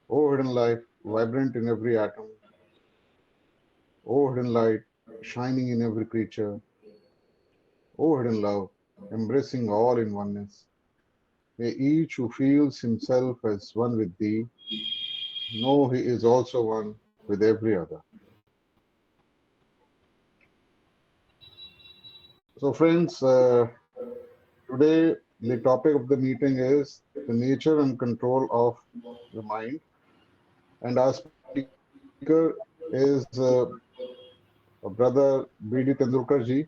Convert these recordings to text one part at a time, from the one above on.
O hidden life, vibrant in every atom. O hidden light, shining in every creature. O hidden love, embracing all in oneness. May each who feels himself as one with thee know he is also one with every other. So, friends, today the topic of the meeting is the nature and control of the mind. And our speaker is Brother B.D. Tendulkar ji,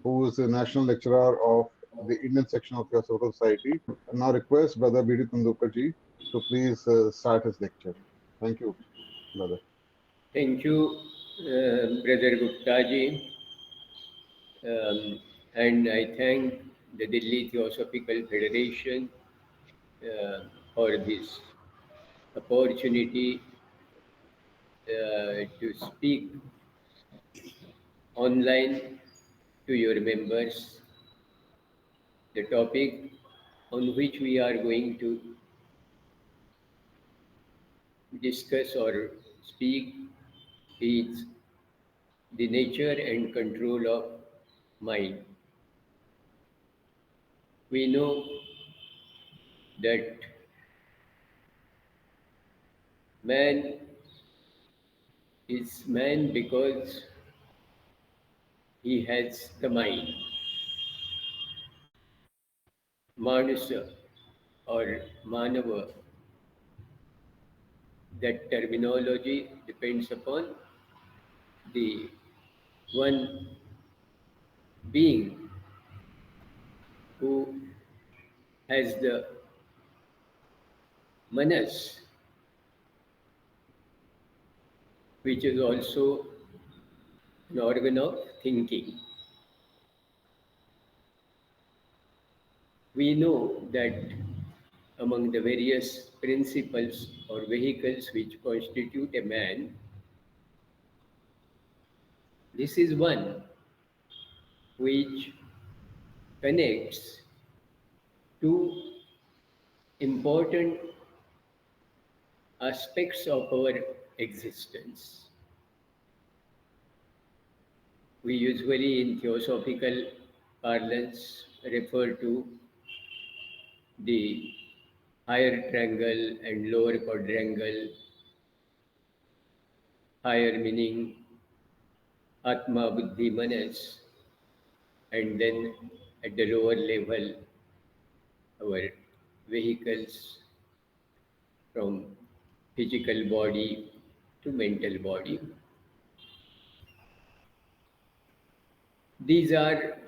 who is the National Lecturer of the Indian section of Theosophical Society. I now request Brother B.D. Tendulkar ji to please start his lecture. Thank you, brother. Thank you, Brother Gupta ji. And I thank the Delhi Theosophical Federation for this opportunity to speak online to your members. The topic on which we are going to discuss or speak is the nature and control of mind. We know that man is man because he has the mind. Manusa or Manava, that terminology depends upon the one being who has the manas, which is also an organ of thinking. We know that among the various principles or vehicles which constitute a man, this is one which connects two important aspects of our existence. We usually, in theosophical parlance, refer to the higher triangle and lower quadrangle, higher meaning Atma, Buddhi, Manas, and then at the lower level, our vehicles from physical body to mental body. These are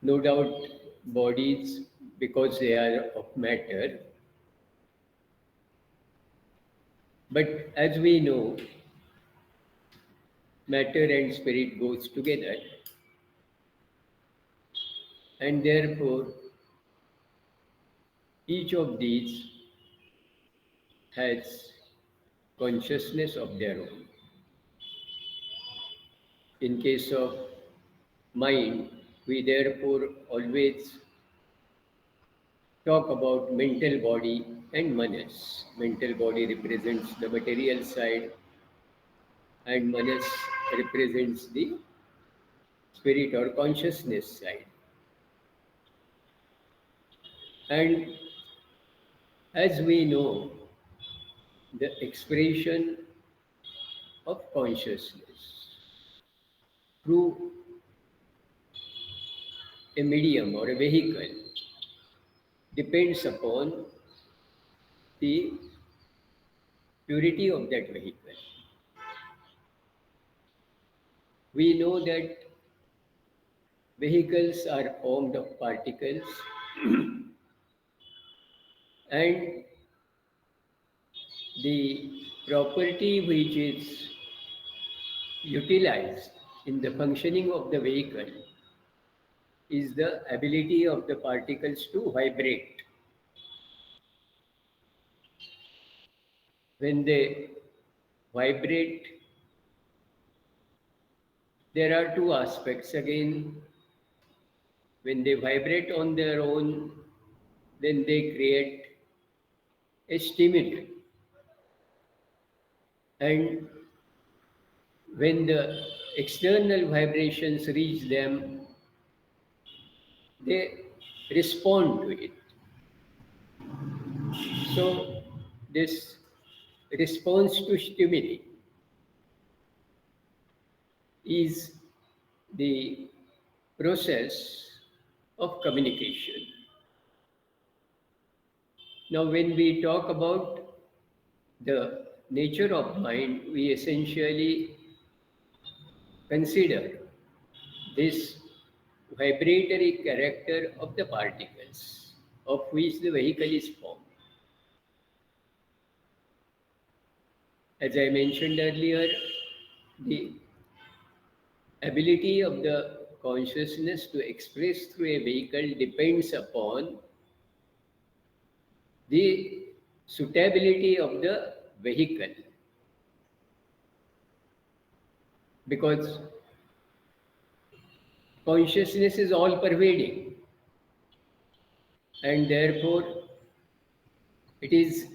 no doubt bodies because they are of matter, but as we know, matter and spirit goes together, and therefore each of these has consciousness of their own. In case of mind, we therefore always talk about mental body and manas. Mental body represents the material side, and manas represents the spirit or consciousness side. And as we know, the expression of consciousness through a medium or a vehicle depends upon the purity of that vehicle. We know that vehicles are formed of particles, and the property which is utilized in the functioning of the vehicle is the ability of the particles to vibrate. When they vibrate, there are two aspects. Again, when they vibrate on their own, then they create a stimulant. And when the external vibrations reach them, they respond to it. So, this response to stimuli is the process of communication. Now, when we talk about the nature of mind, we essentially consider this vibratory character of the particles of which the vehicle is formed. As I mentioned earlier, the ability of the consciousness to express through a vehicle depends upon the suitability of the vehicle, because consciousness is all pervading, and therefore it is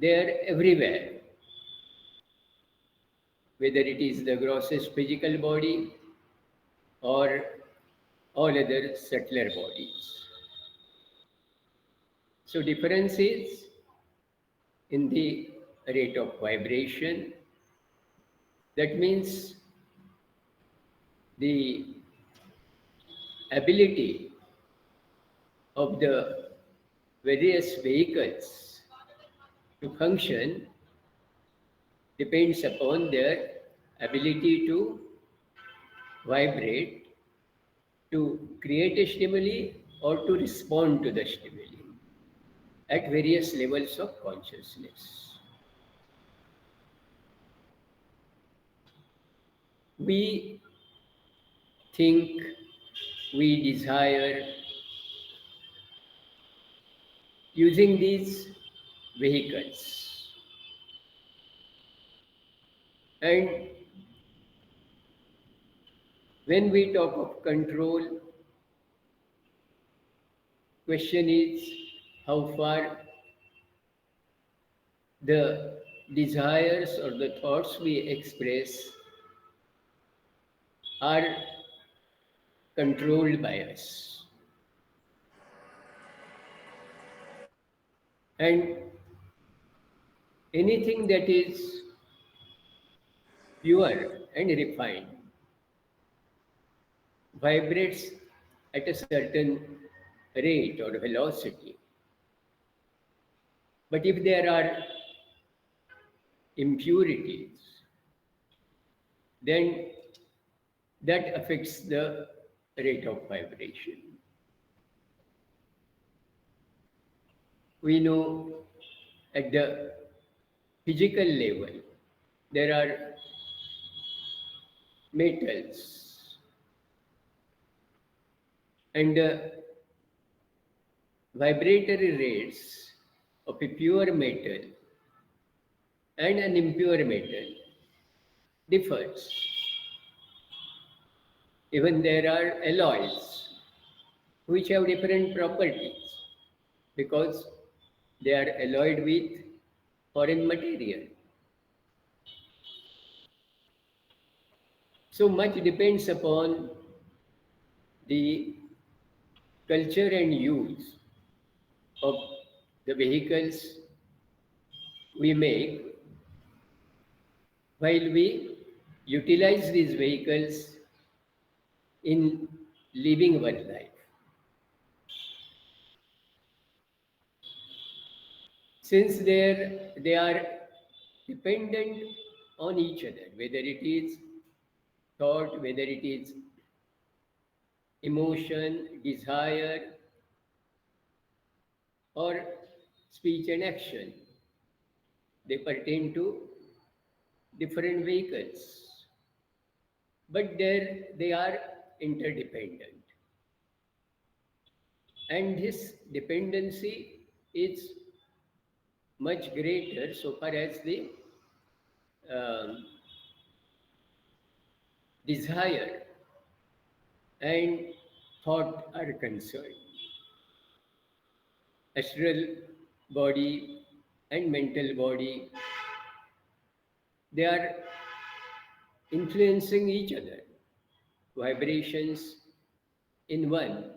there everywhere, whether it is the grossest physical body or all other subtler bodies. So difference is in the rate of vibration. That means the ability of the various vehicles to function depends upon their ability to vibrate, to create a stimuli or to respond to the stimuli at various levels of consciousness. We think, we desire using these vehicles. And when we talk of control, question is how far the desires or the thoughts we express are controlled by us. And anything that is pure and refined vibrates at a certain rate or velocity. But if there are impurities, then that affects the rate of vibration. We know at the physical level there are metals, and the vibratory rates of a pure metal and an impure metal differs. Even there are alloys which have different properties because they are alloyed with foreign material. So much depends upon the culture and use of the vehicles we make while we utilize these vehicles in living one life. Since they are dependent on each other, whether it is thought, whether it is emotion, desire, or speech and action, they pertain to different vehicles, but there they are interdependent. And this dependency is much greater so far as the um, desire and thought are concerned. Astral body and mental body, they are influencing each other. Vibrations in one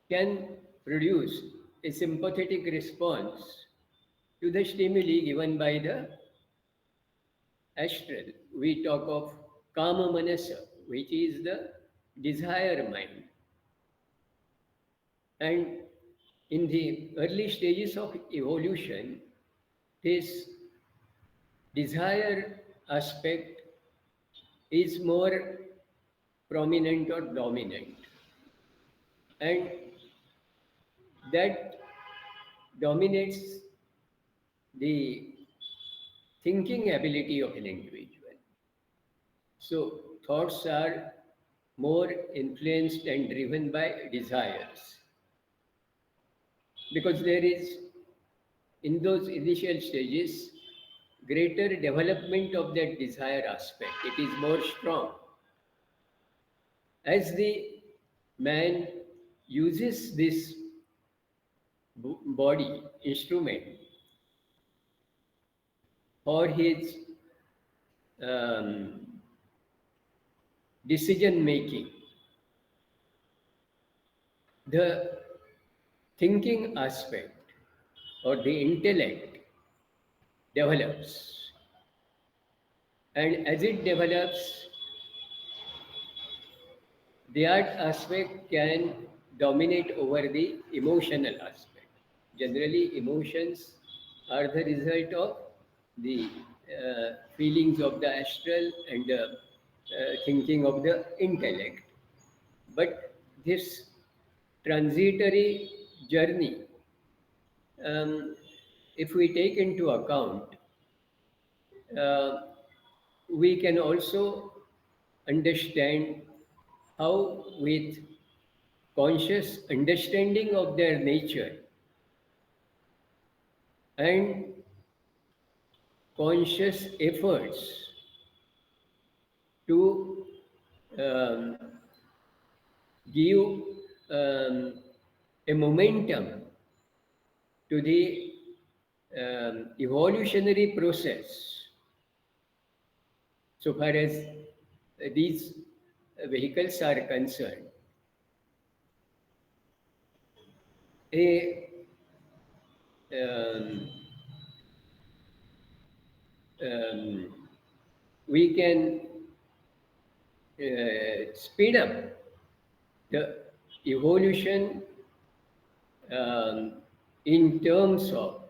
can produce a sympathetic response to the stimuli given by the astral. We talk of kama manasa, which is the desire mind. And in the early stages of evolution, this desire aspect is more prominent or dominant. And that dominates the thinking ability of an individual. So, thoughts are more influenced and driven by desires because there is, in those initial stages, greater development of that desire aspect. It is more strong. As the man uses this body instrument for his um, decision making, the thinking aspect or the intellect develops. And as it develops, the art aspect can dominate over the emotional aspect. Generally, emotions are the result of the feelings of the astral and the thinking of the intellect. But this transitory journey, um, if we take into account, uh, we can also understand how, with conscious understanding of their nature and conscious efforts to um, give a momentum to the evolutionary process, so far as these vehicles are concerned, a um, um, we can speed up the evolution um, in terms of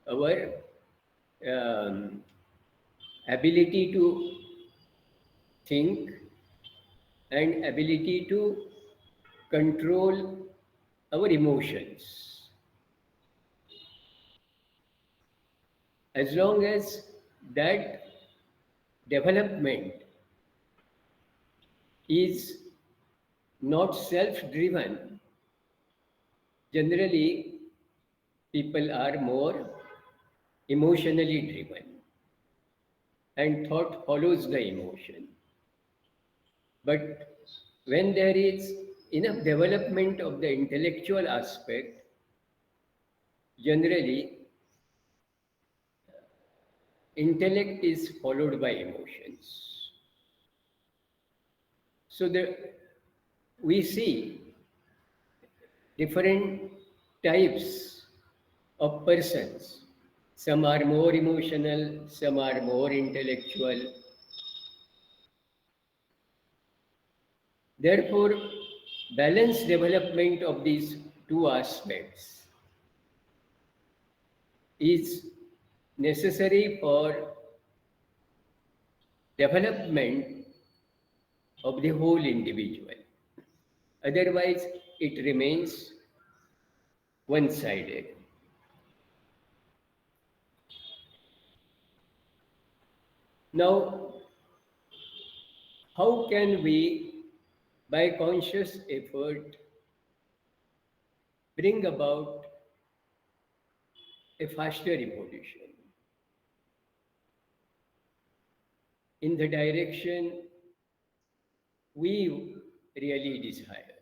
our um, ability to think and ability to control our emotions. As long as that development is not self driven, generally people are more emotionally driven and thought follows the emotion. But when there is enough development of the intellectual aspect, generally intellect is followed by emotions. So we see different types of persons. Some are more emotional, some are more intellectual. Therefore, balanced development of these two aspects is necessary for development of the whole individual. Otherwise, it remains one sided. Now, how can we, by conscious effort, bring about a faster evolution in the direction we really desire?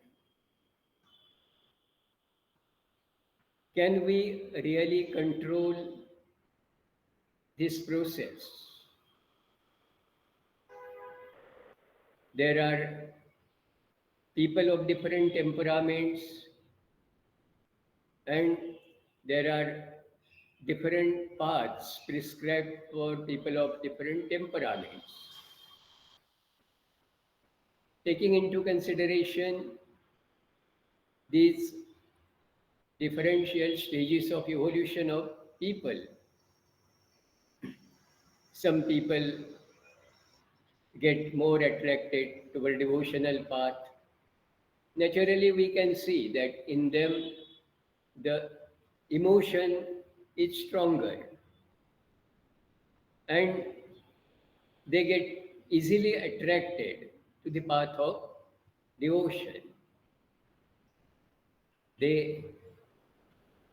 Can we really control this process? There are people of different temperaments, and there are different paths prescribed for people of different temperaments. Taking into consideration these differential stages of evolution of people, some people get more attracted toward devotional path. Naturally, we can see that in them the emotion is stronger, and they get easily attracted to the path of devotion. They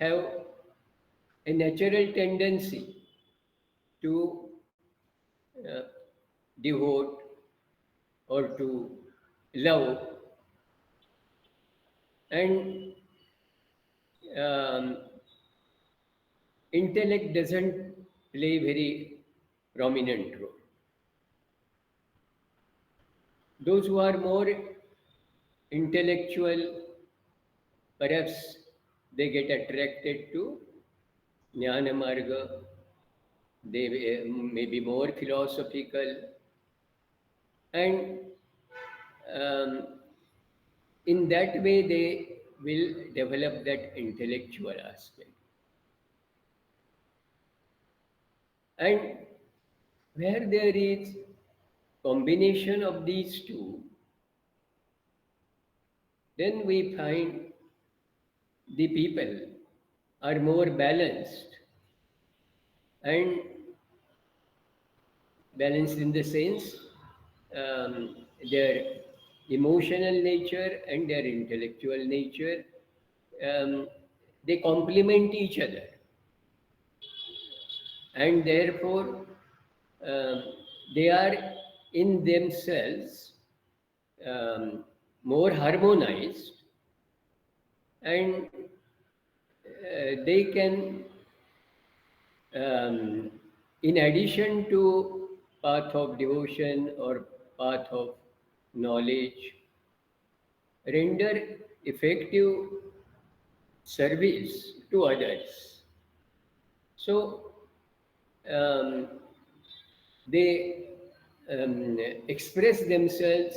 have a natural tendency to uh, devote or to love, and um, intellect doesn't play very prominent role. Those who are more intellectual, perhaps they get attracted to Jnana Marga, they may be more philosophical, and um, in that way they will develop that intellectual aspect. And where there is combination of these two, then we find the people are more balanced, and balanced in the sense their emotional nature and their intellectual nature, um, they complement each other, and therefore um, they are in themselves more harmonized, and they can, um, in addition to path of devotion or path of knowledge, render effective service to others. So um, they express themselves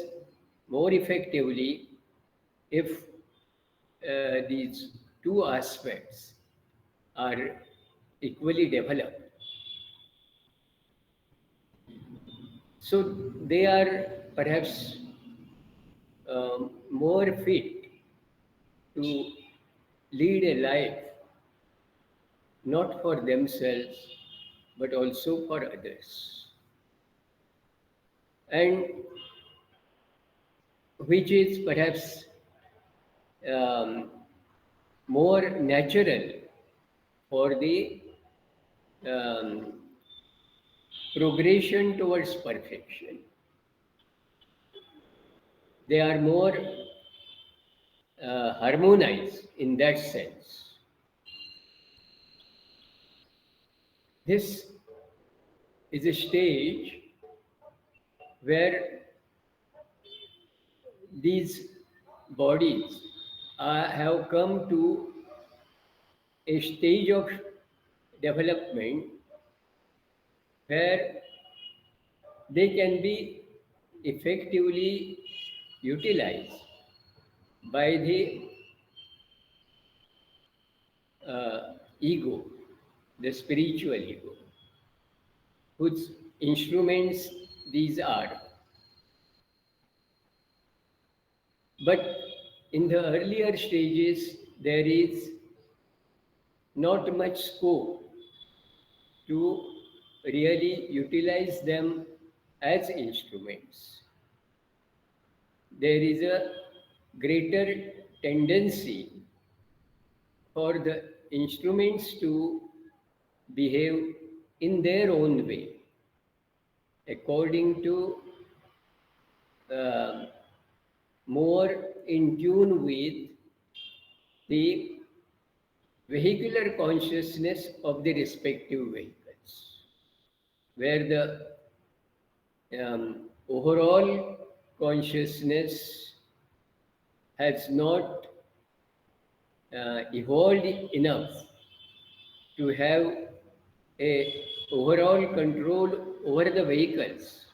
more effectively if these two aspects are equally developed. So they are perhaps more fit to lead a life not for themselves but also for others, and which is perhaps um, more natural for the um, progression towards perfection. They are more harmonized in that sense. This is a stage where these bodies have come to a stage of development where they can be effectively utilized by the ego, the spiritual ego, whose instruments these are. But in the earlier stages, there is not much scope to really utilize them as instruments. There is a greater tendency for the instruments to behave in their own way, according to uh, more in tune with the vehicular consciousness of the respective vehicles, where the overall consciousness has not evolved enough to have a overall control over the vehicles,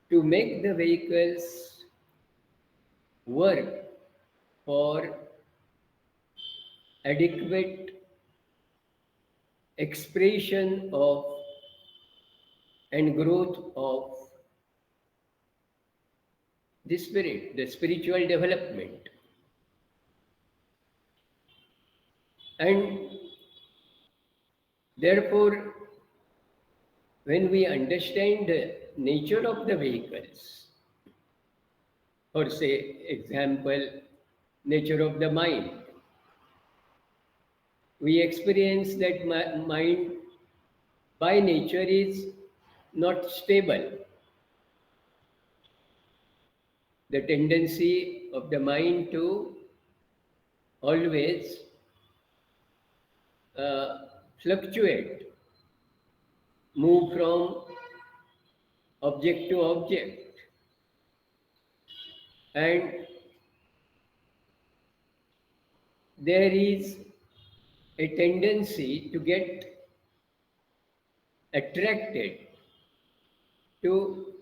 to make the vehicles work for adequate expression of and growth of the spirit, the spiritual development. And therefore, when we understand the nature of the vehicles, or say, example, nature of the mind, we experience that mind by nature is not stable. The tendency of the mind to always fluctuate, move from object to object, and there is a tendency to get attracted to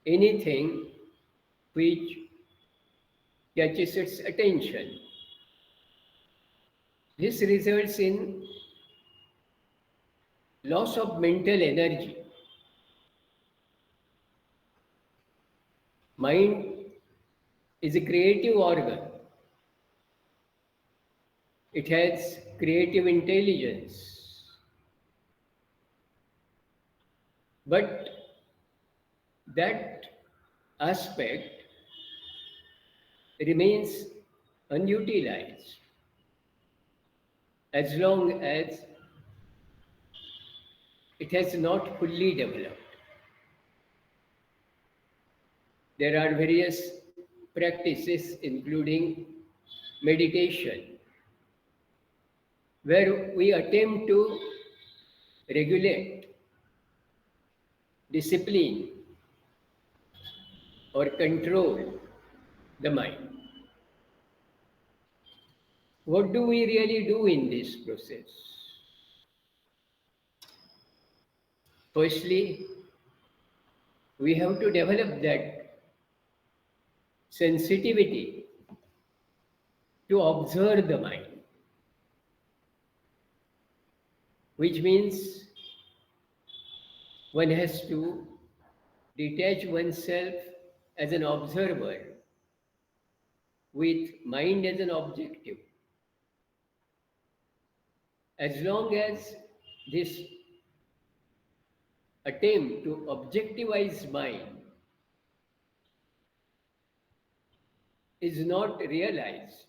anything which catches its attention. This results in loss of mental energy. Mind is a creative organ. It has creative intelligence. But that aspect remains unutilized as long as it has not fully developed. There are various practices, including meditation, where we attempt to regulate, discipline, or control the mind. What do we really do in this process? Firstly, we have to develop that sensitivity to observe the mind, which means one has to detach oneself as an observer with mind as an objective. As long as this attempt to objectivize mind is not realized,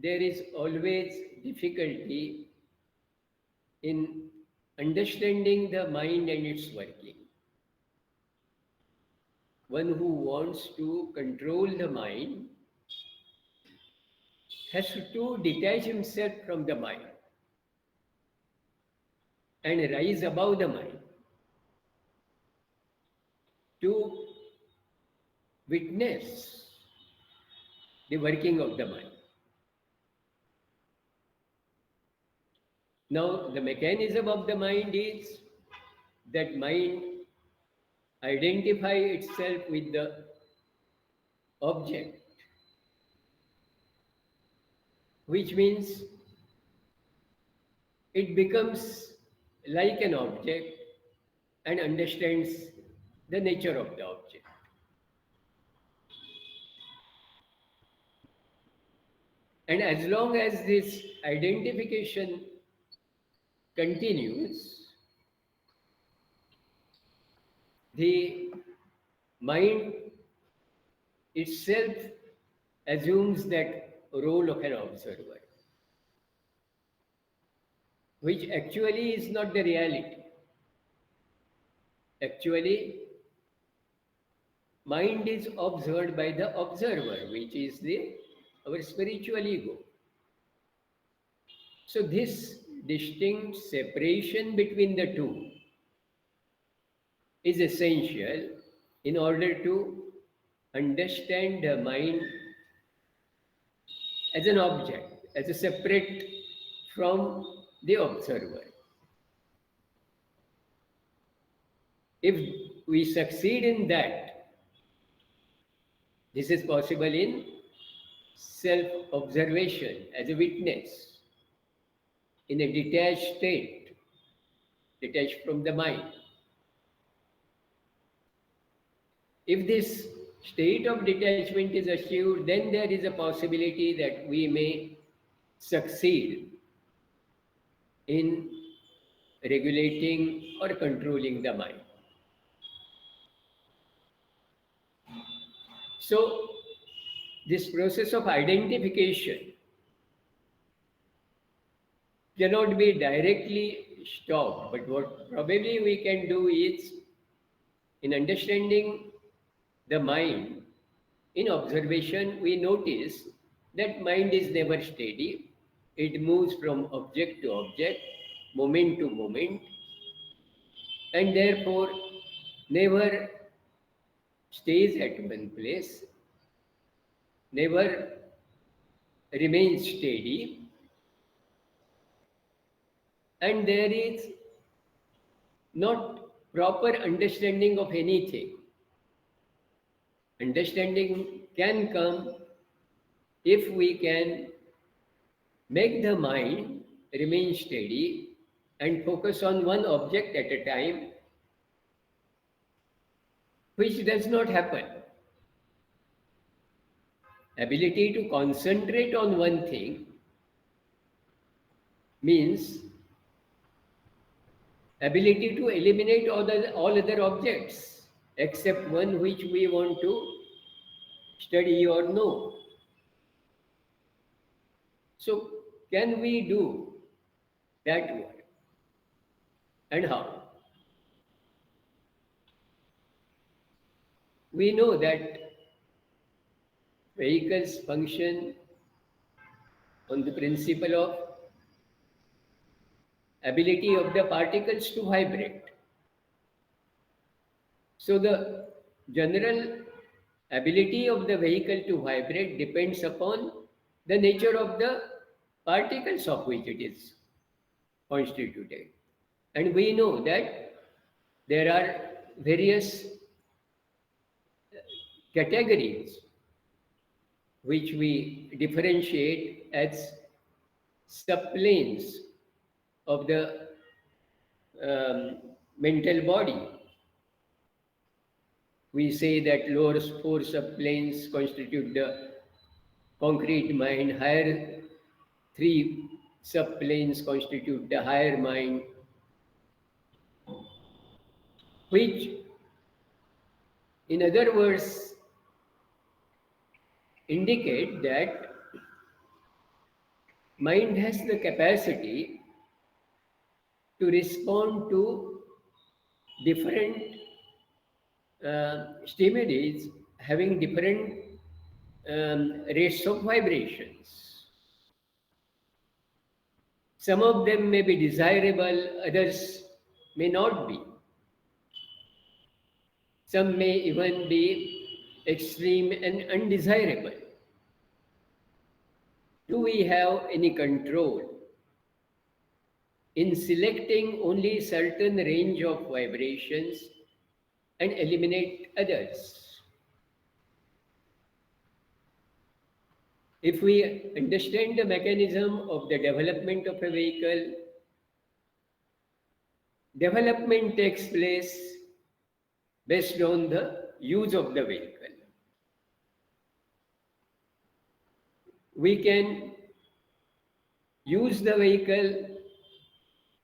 there is always difficulty in understanding the mind and its working. One who wants to control the mind has to detach himself from the mind and rise above the mind to witness the working of the mind. Now, the mechanism of the mind is that mind identify itself with the object, which means it becomes like an object and understands the nature of the object. And as long as this identification continues, the mind itself assumes that role of an observer, which actually is not the reality. Actually, mind is observed by the observer, which is the our spiritual ego. So, this distinct separation between the two is essential in order to understand the mind as an object, as a separate from the observer. If we succeed in that, this is possible in self observation as a witness, in a detached state, detached from the mind. If this state of detachment is achieved, then there is a possibility that we may succeed in regulating or controlling the mind. So, this process of identification cannot be directly stopped, but what probably we can do is, in understanding the mind, in observation, we notice that mind is never steady. It moves from object to object, moment to moment, and therefore never stays at one place, never remains steady, and there is not proper understanding of anything. Understanding can come if we can make the mind remain steady and focus on one object at a time, which does not happen. Ability to concentrate on one thing means ability to eliminate all other objects except one which we want to study or know. So, can we do that work? And how? We know that vehicles function on the principle of ability of the particles to vibrate. So the general ability of the vehicle to vibrate depends upon the nature of the particles of which it is constituted. And we know that there are various categories which we differentiate as subplanes of the um, mental body. We say that lower four subplanes constitute the concrete mind, higher three subplanes constitute the higher mind, which, in other words, indicate that mind has the capacity to respond to different stimuli having different rates of vibrations. Some of them may be desirable, others may not be. Some may even be extreme and undesirable. Do we have any control in selecting only certain range of vibrations and eliminate others? If we understand the mechanism of the development of a vehicle, development takes place based on the use of the vehicle. We can use the vehicle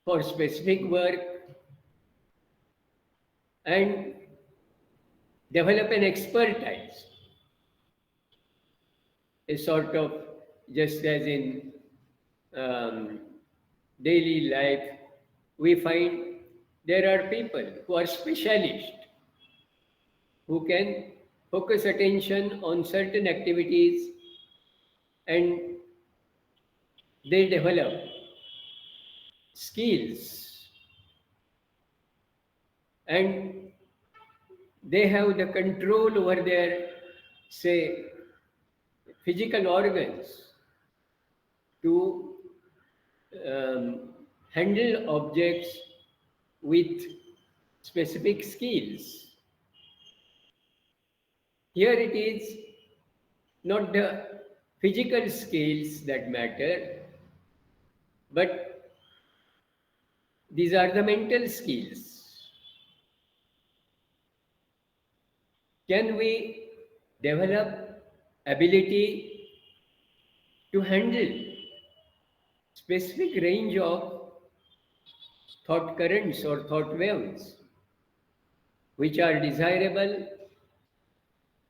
for specific work and develop an expertise, a sort of, just as in um, daily life, we find there are people who are specialists who can focus attention on certain activities and they develop skills, and they have the control over their, say, physical organs to um, handle objects with specific skills. Here it is not the physical skills that matter, but these are the mental skills. Can we develop ability to handle specific range of thought currents or thought waves which are desirable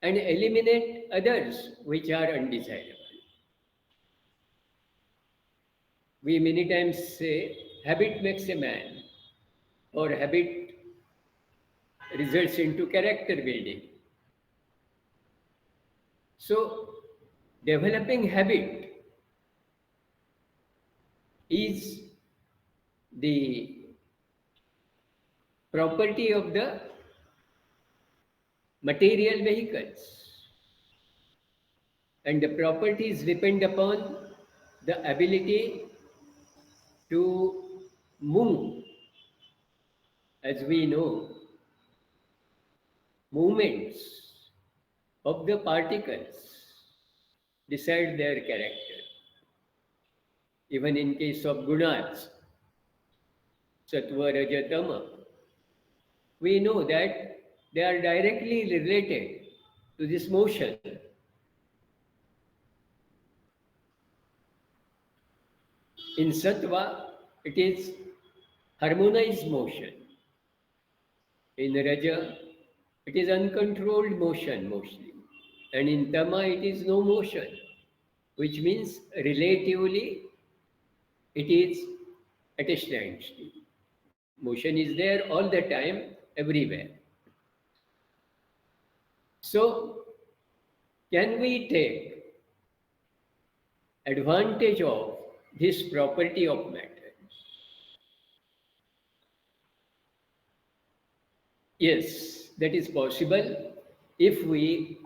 and eliminate others which are undesirable? We many times say habit makes a man, or habit results into character building. So, developing habit is the property of the material vehicles, and the properties depend upon the ability to move. As we know, movements of the particles decide their character. Even in case of gunas, sattva, raja, tama, we know that they are directly related to this motion. In sattva, it is harmonized motion. In raja, it is uncontrolled motion mostly. And in tama, it is no motion, which means relatively it is at a standstill. Motion is there all the time, everywhere. So, can we take advantage of this property of matter? Yes, that is possible if we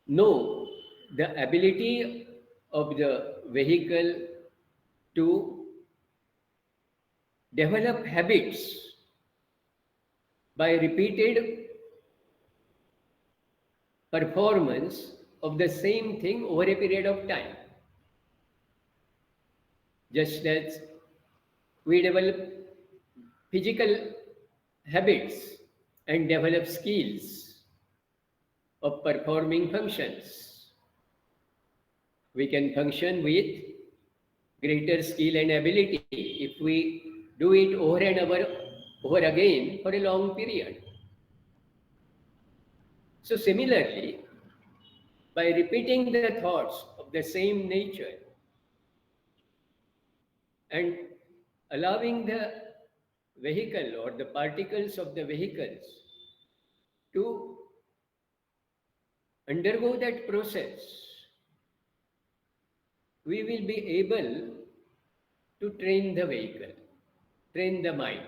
know the ability of the vehicle to develop habits by repeated performance of the same thing over a period of time. Just as we develop physical habits and develop skills of performing functions, we can function with greater skill and ability if we do it over and over again for a long period. So similarly, by repeating the thoughts of the same nature and allowing the vehicle or the particles of the vehicles to undergo that process, we will be able to train the vehicle, train the mind.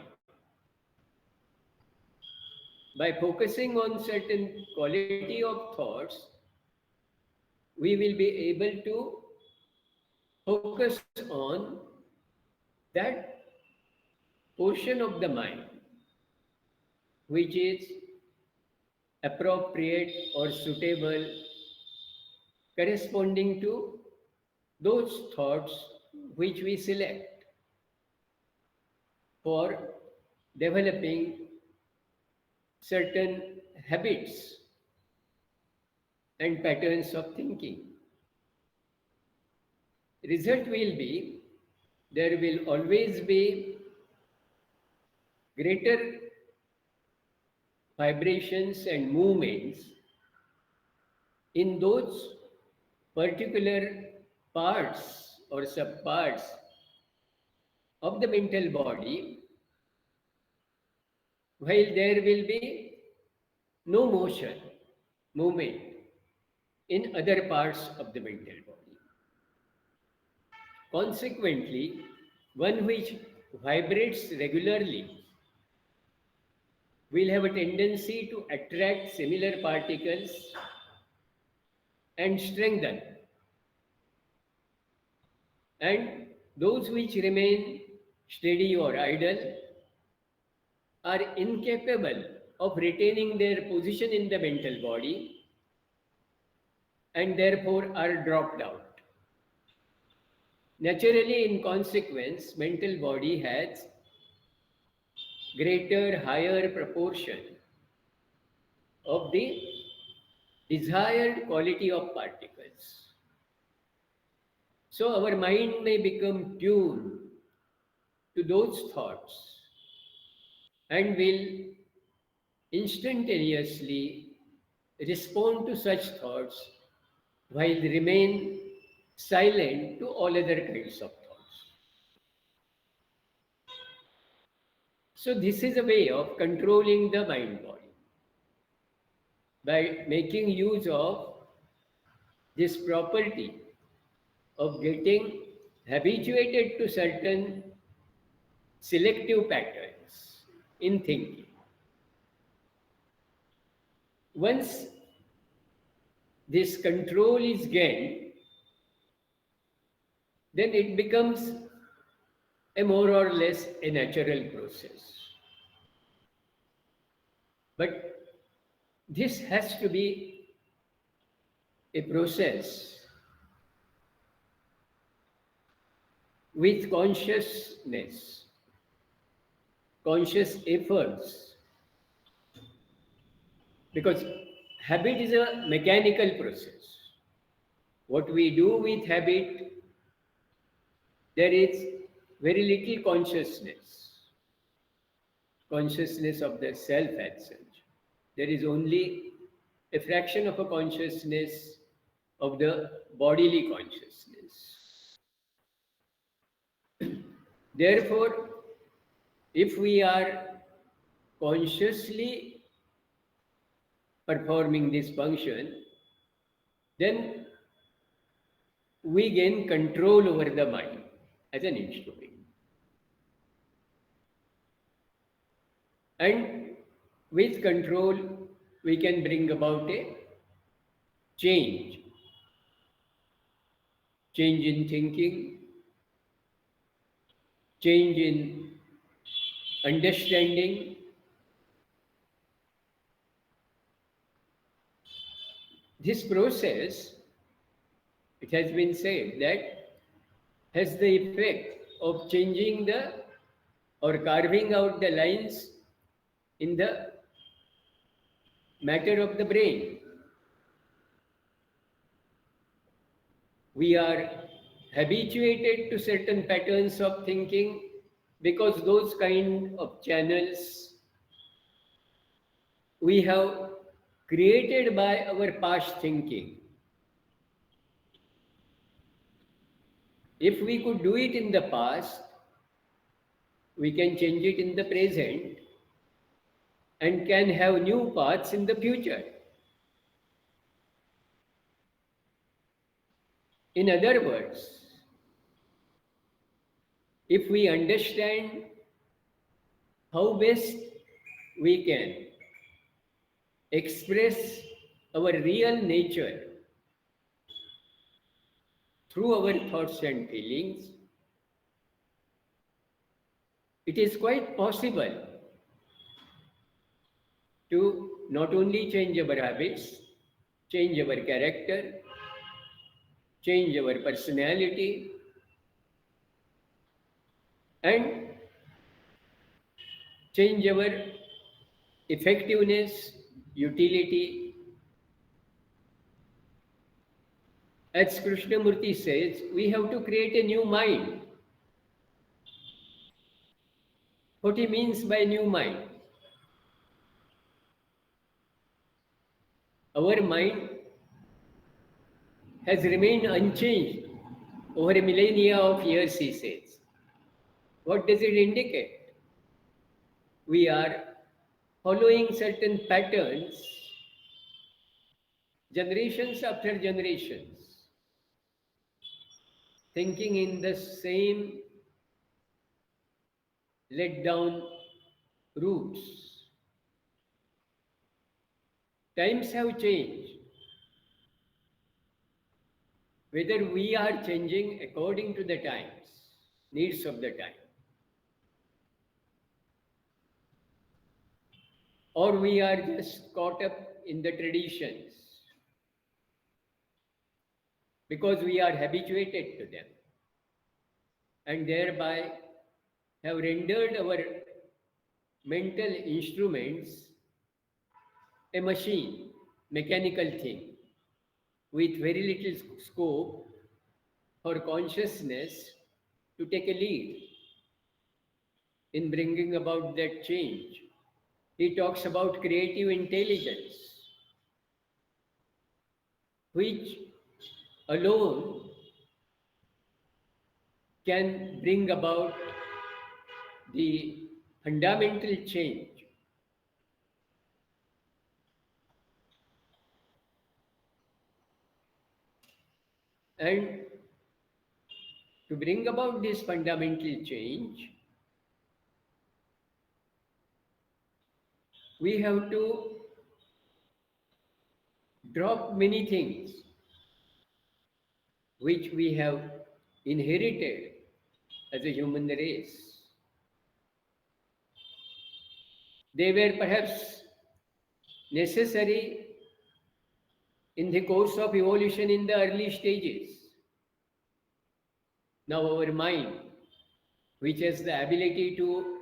By focusing on certain quality of thoughts, we will be able to focus on that portion of the mind which is appropriate or suitable, corresponding to those thoughts which we select for developing certain habits and patterns of thinking. Result will be there will always be greater vibrations and movements in those particular parts or subparts of the mental body, while there will be no motion, movement. in other parts of the mental body. Consequently, one which vibrates regularly will have a tendency to attract similar particles and strengthen, and those which remain steady or idle are incapable of retaining their position in the mental body and therefore are dropped out. Naturally, in consequence, mental body has greater, higher proportion of the desired quality of particles. So our mind may become tuned to those thoughts and will instantaneously respond to such thoughts while remain silent to all other kinds of thoughts. So this is a way of controlling the mind body by making use of this property of getting habituated to certain selective patterns in thinking. Once this control is gained, then it becomes a more or less a natural process. But this has to be a process with consciousness, conscious efforts, because habit is a mechanical process. What we do with habit, there is very little consciousness of the self as such. There is only a fraction of a consciousness of the bodily consciousness. Therefore, if we are consciously performing this function, then we gain control over the mind as an instrument. And with control, we can bring about a change, change in thinking, change in understanding. This process, it has been said that has the effect of changing the or carving out the lines in the matter of the brain. We are habituated to certain patterns of thinking because those kind of channels we have created by our past thinking. If we could do it in the past, we can change it in the present and can have new paths in the future. In other words, if we understand how best we can express our real nature through our thoughts and feelings, it is quite possible to not only change our habits, change our character, change our personality, and change our effectiveness, utility. As Krishnamurti says, we have to create a new mind. What he means by new mind? Our mind has remained unchanged over a millennia of years, he says. What does it indicate? We are following certain patterns generations after generations, thinking in the same let down roots. Times have changed. Whether we are changing according to the times, needs of the time, or we are just caught up in the traditions because we are habituated to them and thereby have rendered our mental instruments a machine, mechanical thing, with very little scope for consciousness to take a lead in bringing about that change. He talks about creative intelligence, which alone can bring about the fundamental change. And to bring about this fundamental change, we have to drop many things which we have inherited as a human race. They were perhaps necessary in the course of evolution in the early stages. Now, our mind, which has the ability to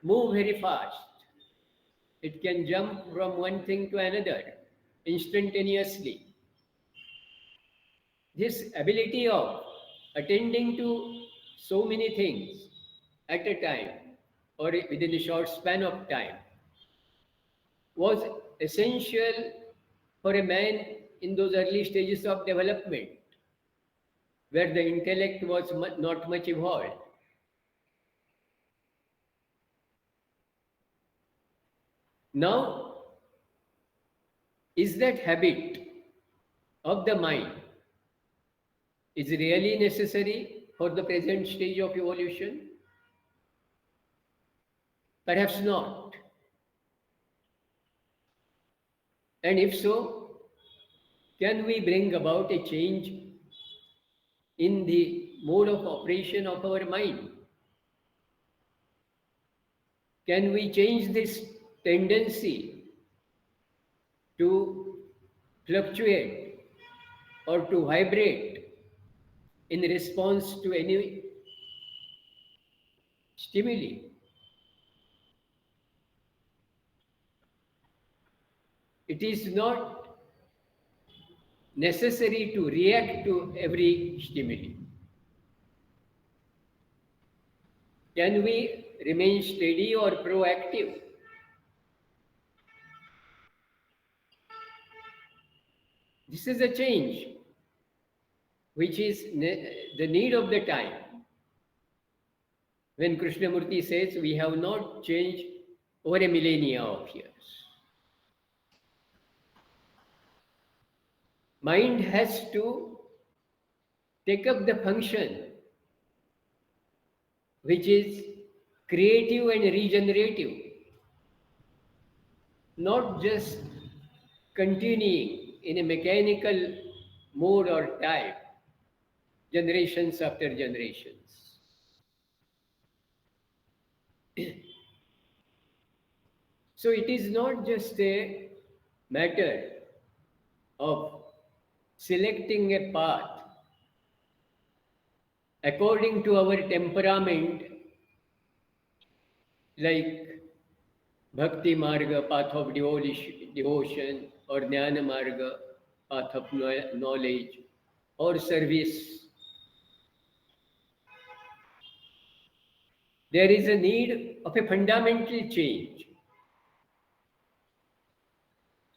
move very fast, it can jump from one thing to another instantaneously. This ability of attending to so many things at a time or within a short span of time was essential for a man in those early stages of development where the intellect was not much evolved. Now, is that habit of the mind is really necessary for the present stage of evolution? Perhaps not. And if so, can we bring about a change in the mode of operation of our mind? Can we change this tendency to fluctuate or to vibrate in response to any stimuli? It is not necessary to react to every stimuli. Can we remain steady or proactive? This is a change which is the need of the time. When Krishnamurti says we have not changed over a millennia of years. Mind has to take up the function which is creative and regenerative, not just continuing in a mechanical mode or type, generations after generations. So it is not just a matter of selecting a path according to our temperament, like Bhakti Marga, path of devotion, or Jnana Marga, path of knowledge, or service. There is a need of a fundamental change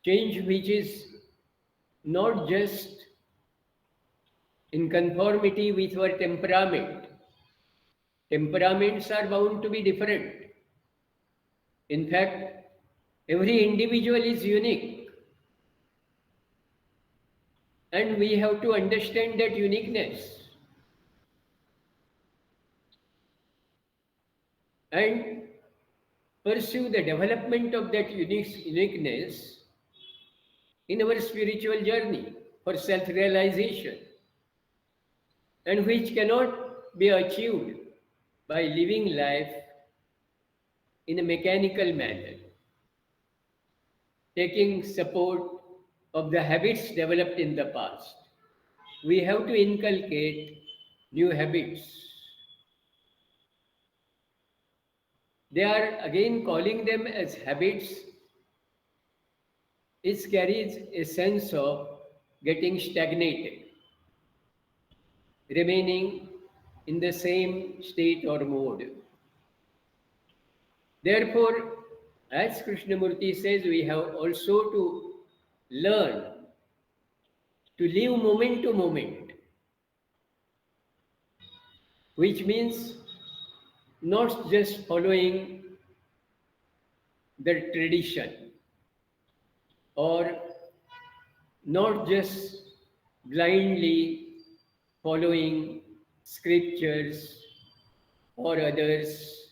which is not just in conformity with our temperament. Temperaments are bound to be different. In fact, every individual is unique. And we have to understand that uniqueness and pursue the development of that uniqueness in our spiritual journey for self realization, and which cannot be achieved by living life in a mechanical manner, taking support of the habits developed in the past. We have to inculcate new habits. They are again calling them as habits. It carries a sense of getting stagnated, remaining in the same state or mode. Therefore, as Krishnamurti says, we have also to learn to live moment to moment, which means not just following the tradition or not just blindly following scriptures or others,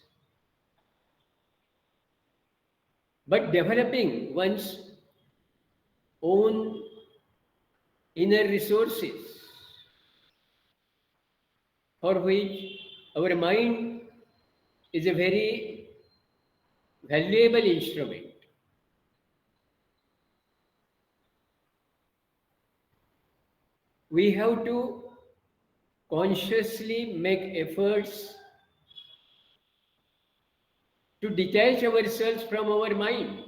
but developing one's own inner resources for which our mind is a very valuable instrument. We have to consciously make efforts to detach ourselves from our mind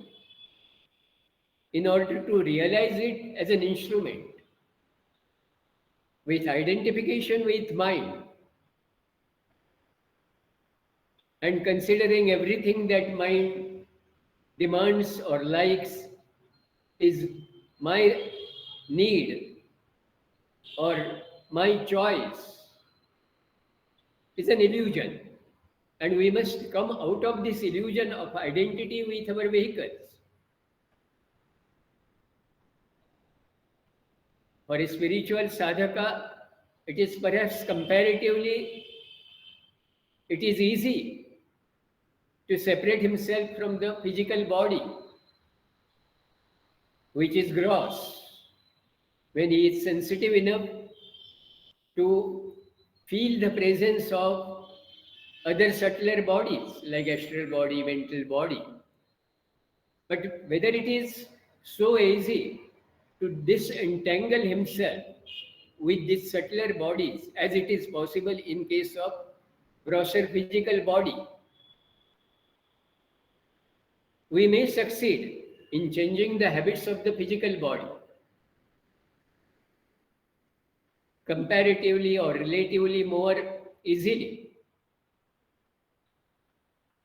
in order to realize it as an instrument with identification with mind and considering everything that mind demands or likes is my need or my choice is an illusion. And we must come out of this illusion of identity with our vehicles. For a spiritual sadhaka, it is perhaps comparatively, it is easy to separate himself from the physical body, which is gross, when he is sensitive enough to feel the presence of other subtler bodies like astral body, mental body. But whether it is so easy to disentangle himself with these subtler bodies as it is possible in case of grosser physical body, we may succeed in changing the habits of the physical body comparatively or relatively more easily.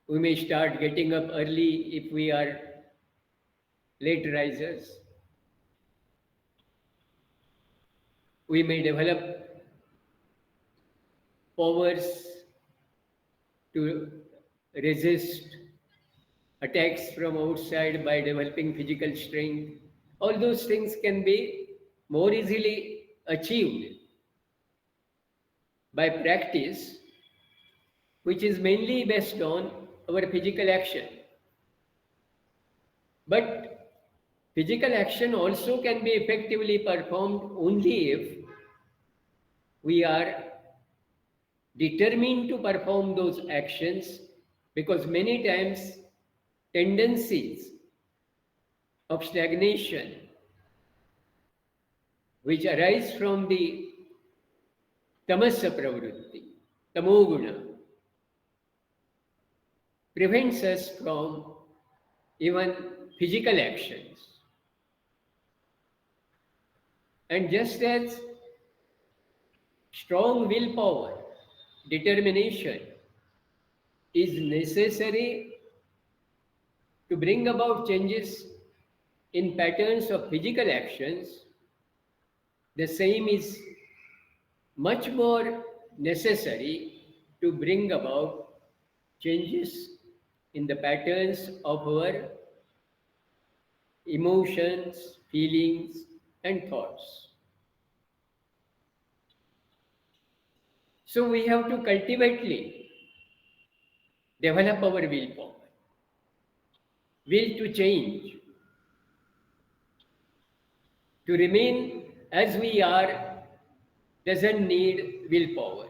We may start getting up early if we are late risers. We may develop powers to resist attacks from outside by developing physical strength. All those things can be more easily achieved by practice, which is mainly based on our physical action. But physical action also can be effectively performed only if we are determined to perform those actions, because many times tendencies of stagnation which arise from the tamasa pravritti, tamoguna, prevents us from even physical actions. And just as strong willpower, determination is necessary to bring about changes in patterns of physical actions, the same is much more necessary to bring about changes in the patterns of our emotions, feelings, and thoughts. So we have to cultivately develop our willpower, will to change, to remain as we are doesn't need willpower.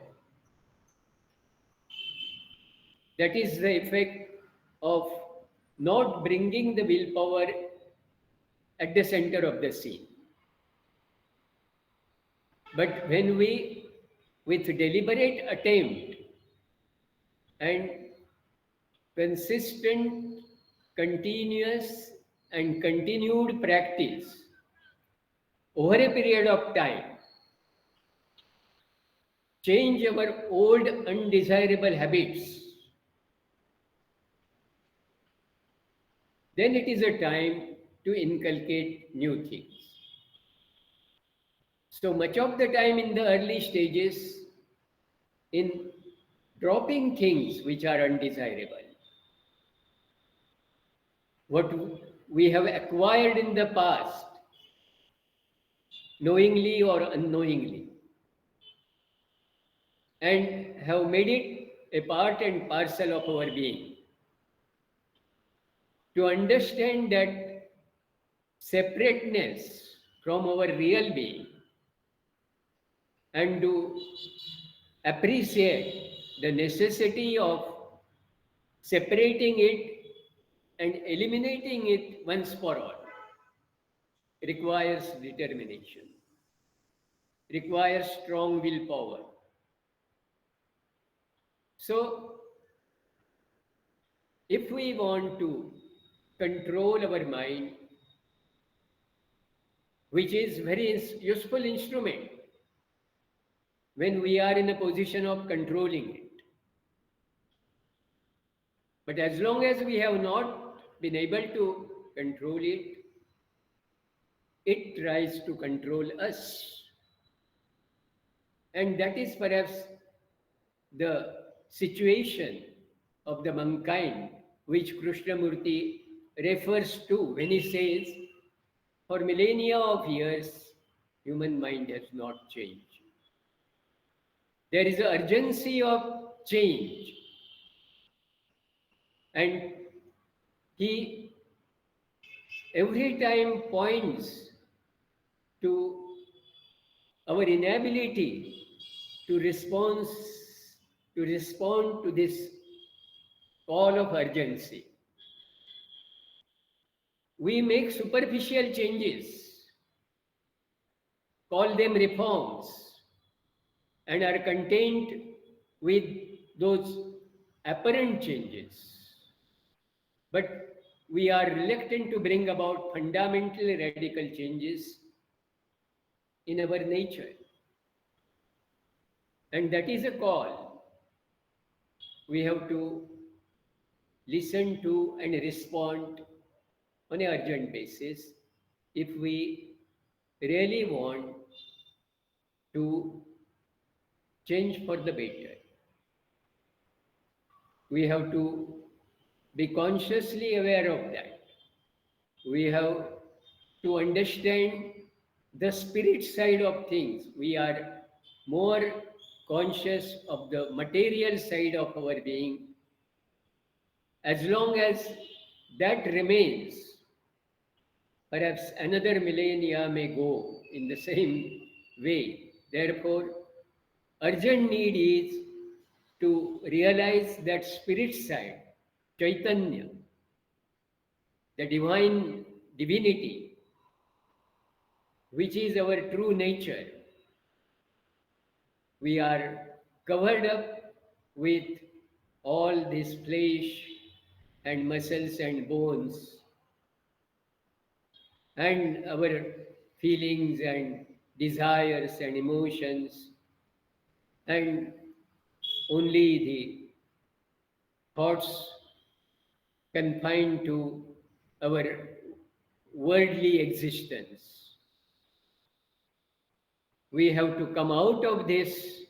That is the effect of not bringing the willpower at the center of the scene. But when we, with deliberate attempt and consistent, continuous, and continued practice over a period of time, change our old undesirable habits, then it is a time to inculcate new things. So much of the time in the early stages, in dropping things which are undesirable, what we have acquired in the past, knowingly or unknowingly, and have made it a part and parcel of our being, to understand that separateness from our real being and to appreciate the necessity of separating it and eliminating it once for all requires determination, requires strong willpower. So, if we want to control our mind, which is very useful instrument when we are in a position of controlling it, but as long as we have not been able to control it, it tries to control us. And that is perhaps the situation of the mankind which Krishnamurti refers to when he says, for millennia of years, human mind has not changed. There is an urgency of change, and he every time points to our inability to respond to this call of urgency. We make superficial changes, call them reforms, and are content with those apparent changes. But we are reluctant to bring about fundamental radical changes in our nature. And that is a call we have to listen to and respond on an urgent basis if we really want to change for the better. We have to be consciously aware of that. We have to understand the spirit side of things. We are more conscious of the material side of our being. As long as that remains, perhaps another millennia may go in the same way. Therefore, urgent need is to realize that spirit side, Chaitanya, the divine divinity, which is our true nature. We are covered up with all this flesh and muscles and bones and our feelings and desires and emotions, and only the thoughts confined to our worldly existence. We have to come out of this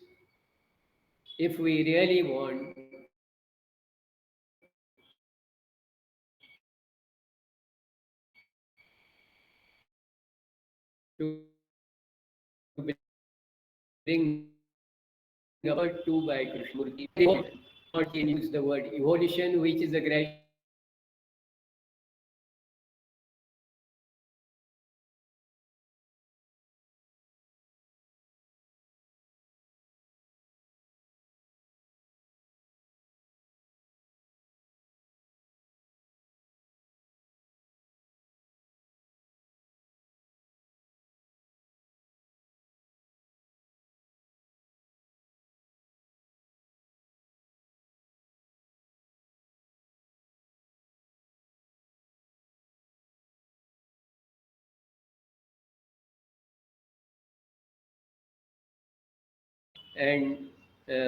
if we really want to bring about to by Krishnamurti. Not can use the word evolution, which is a gradual process of and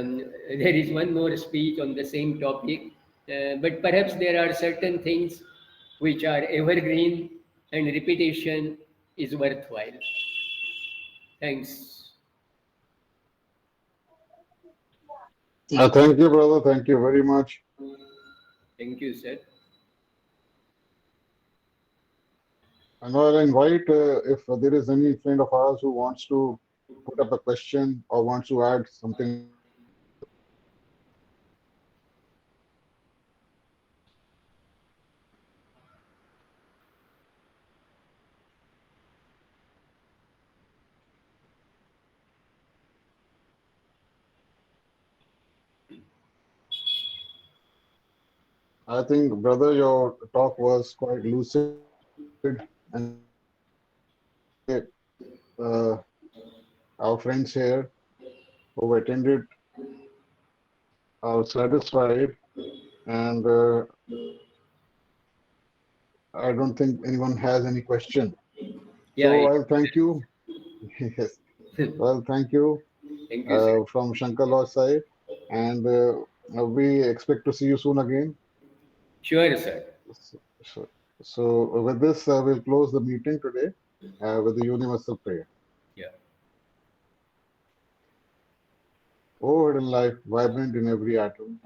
there is one more speech on the same topic, but perhaps there are certain things which are evergreen and repetition is worthwhile. Thanks. Thank you, brother. Thank you very much. Thank you, sir. And I'll invite if there is any friend of ours who wants to put up a question or wants to add something on this topic. I think, brother, your talk was quite lucid and clear. I would say our friends here who attended are satisfied, and I don't think anyone has any question. Yeah, So I'll thank you. Yes. Well, thank you thank you, sir. from Shankar Lodge side, and we expect to see you soon again. Sure, sir. So, so, so with this, we'll close the meeting today with the universal prayer. Yeah. O hidden light, vibrant in every atom.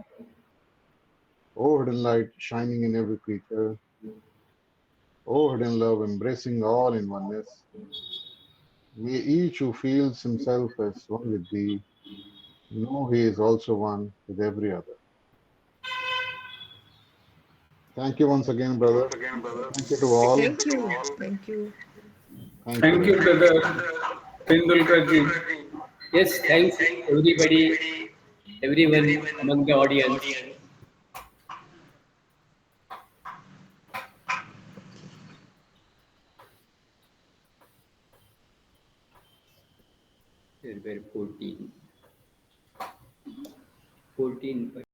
O hidden light, shining in every creature. O hidden love, embracing all in oneness. May each who feels himself as one with thee know he is also one with every other. Thank you once again, brother. Thank you to all. Thank you. Thank you. Thank you Thank very you, much. brother Tendulkar ji. Yes, thanks everybody, everyone among the audience. There were 14.